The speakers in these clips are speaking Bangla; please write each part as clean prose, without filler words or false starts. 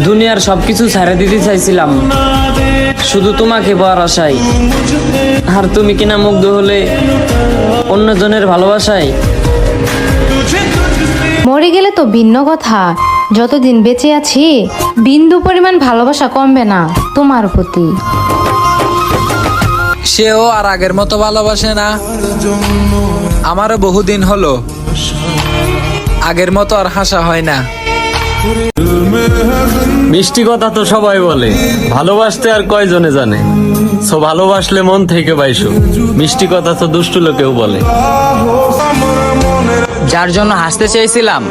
দুনিয়ার সবকিছু ছেড়ে দিতে চাইছিলাম শুধু তোমাকে পাওয়ার আশায়। আর তুমি কিনা মুগ্ধ হলে অন্যজনের ভালোবাসায়। মরে গেলে তো ভিন্ন কথা, যতদিন বেঁচে আছি বিন্দু পরিমাণ ভালোবাসা কমবে না তোমার প্রতি। সেও আর আগের মতো ভালোবাসে না। আমারও বহুদিন হলো, আগের মতো আর হাসা হয় না। মিষ্টি কথা তো সবাই বলে, ভালোবাসতে আর কয়জনে জানে। সো ভালোবাসলে মন থেকে বাইসো, মিষ্টি কথা তো দুষ্টু লোকেও বলে। যার জন্য হাসতে চেয়েছিলাম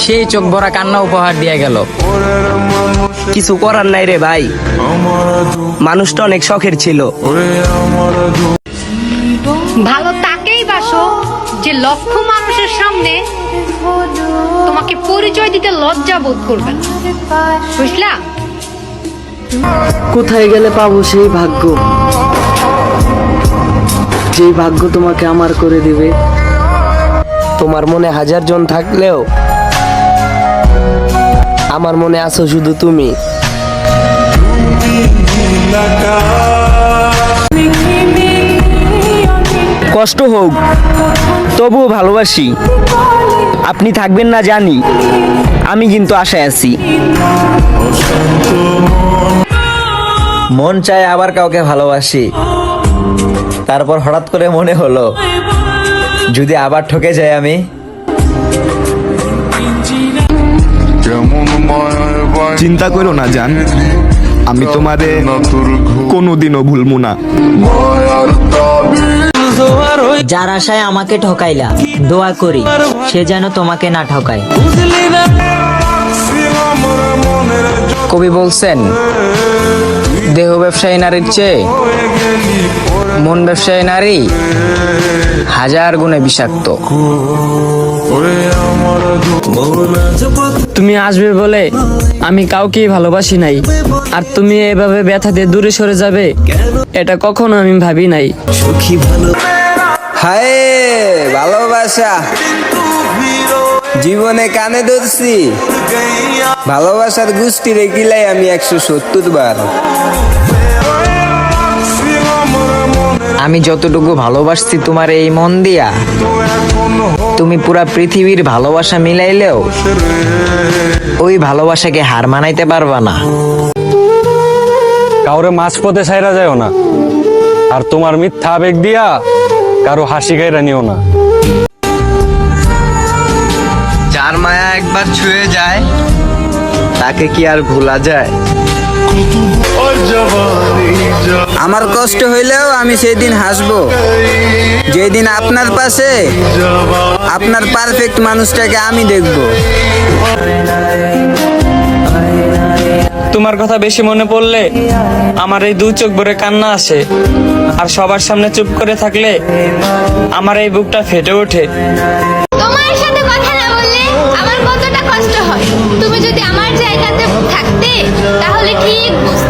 সেই চোখ ভরা কান্না উপহার দিয়ে গেল। কিছু করার নাই রে ভাই, মানুষটা অনেক শখের ছিল। ভালো তাকেই বাসো যে লক্ষ মানুষের সামনে তোমাকে পরিচয় দিতে লজ্জা বোধ করবে না, বুঝলা? কোথায় গেলে পাবো সেই ভাগ্য, যেই ভাগ্য তোমাকে আমার করে দিবে। তোমার মনে হাজার জন থাকলেও আমার মনে আছো শুধু তুমি। কষ্ট হোক তবুও ভালোবাসি। আপনি থাকবেন না জানি, আমি কিন্তু আশায় আছি। মন চায় আবার কাউকে ভালোবাসি, তারপর হঠাৎ করে মনে হলো যদি আবার ঠকে যাই আমি। চিন্তা করো না জান, আমি তোমারে কোনোদিনও ভুলবো না। যার আশায় আমাকে ঠকাইলা, দোয়া করি সে যেন তোমাকে না ঠকায়। কবি বলছেন, দেহ ব্যবসায়ী নারীর চেয়ে মন ব্যবসায়ী নারী হাজার গুণে বিষাক্ত। তুমি আসবে বলে আমি কাউকেই ভালোবাসি নাই, আর তুমি এভাবে ব্যথা দিয়ে দূরে সরে যাবে এটা কখনো আমি ভাবি নাই। হায় ভালোবাসা, জীবনে কানে ধরছি ভালোবাসার গোষ্ঠী রেখিলাই আমি 170 বার। আমি যতটুকু ভালোবাসছি তোমার এই মন দিয়া, তুমি পুরা পৃথিবীর ভালোবাসা মিলাইলেও ওই ভালোবাসাকে হার মানাইতে পারবা না। কাউরে মাঝপথে ছাইরা যায়ও না, আর তোমার মিথ্যা আবেগ দিয়া কারো হাসি গাইরা নিও না। যার মায়া একবার ছুঁয়ে যায় তাকে কি আর ভোলা যায়? আমার কষ্ট হইলেও আমি সেদিন হাসবো যেদিন আপনার পাশে আপনার পারফেক্ট মানুষটাকে আমি দেখবো। তোমার কথা বেশি মনে পড়লে আমার এই দু চোখ ভরে কান্না আসে, আর সবার সামনে চুপ করে থাকলে আমার এই বুকটা ফেটে ওঠে। তোমার সাথে কথা না বললে আমার কতটা কষ্ট হয়। তুমি যদি আমার জায়গাতে থাকতে তাহলে ঠিক বুঝতে।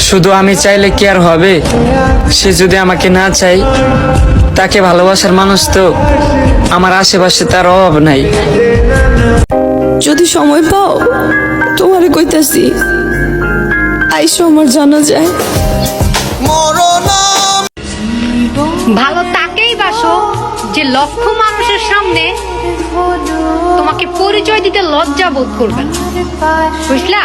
শুধু আমি চাইলে কি আর হবে? সে যদি আমাকে না চাই, তাকে ভালোবাসার মানুষ তো আমার আশেপাশে তার অভাব নাই। যদি সময় পাও তোমারে কইতাছি আইসো আমার জানা যায়। ভালো তাকেই বাসো যে লক্ষ মানুষের সামনে তোমাকে পরিচয় দিতে লজ্জা বোধ করবে না, বুঝলা?